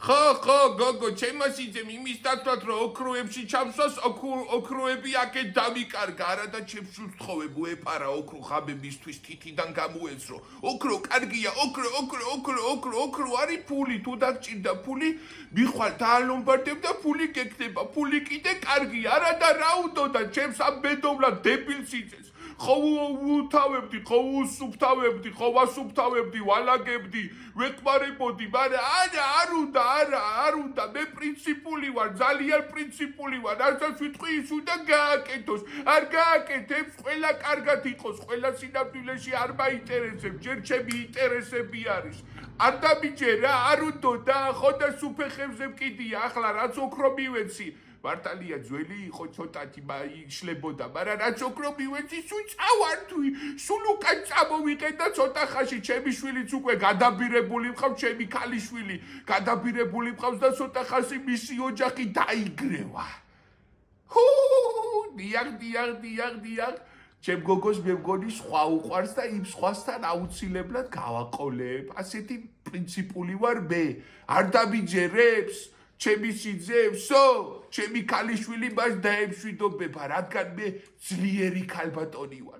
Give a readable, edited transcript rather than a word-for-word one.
ხო, გოგო, ჩემო სიძემ იმის დათვლად, რომ ოქროებში ჩამსვას, ოქროები აქეთ დამიკარგა, არა და ჩემს უსთხოვებ უეპარა ოქრო ხაბებისთვის თითიდან გამოეცრო. ოქრო კარგია, ოქრო არის ფული, თუ დაგჭირდა ფული, მიხვალ დაალომბარდებ და ფული გეკნება. ფული კიდე კარგია, არა და რა უდოდა ჩემს ამ ბედოვლად დებილ სიძეს. ხო უთავებდი, ხო უსუფთავებდი, ხო ვასუფთავებდი, ვალაგებდი, ვეკმარებოდი, მაგრამ არ უნდა, მე პრინციპული ვარ, ძალიან პრინციპული ვარ, არცაც ვიტყვი ის უნდა გააკეთოს, არ გააკეთებს, ყველა კარგად იყოს, ყველა სინამდვილეში არ მაინტერესებს, ჯერ ჩემი ინტერესები არის. არ დამიჯერა, არ უდოდა, ხო და სუფეხებზე მკიდია, ახლა რაც ოქრო მივეცი. მართალია ძველი იყო ცოტათი იშლებოდა, მაგრამ რაც ოქრო მივეცი, სულ წავარდვი, სულ უკან წამოვიყენ და ცოტა ხანში ჩემი შვილიც უკვე გადაბირებული მყავს, ჩემი ქალიშვილი გადაბირებული მყავს და ცოტა ხანში მისი ოჯახი დაიგრევა. დიახ. ჩემ გოგოს მე მგონი სხვა უყვარს და იმ სხვასთან აუცილებლად გავაყოლებ. ასეთი პრინციპული ვარ მე. არ დამიჯერებს? ჩემი სიძემსო, ჩემი ქალიშვილი მას დაემშვიდობება, რადგან მე ძლიერი ქალბატონი ვარ.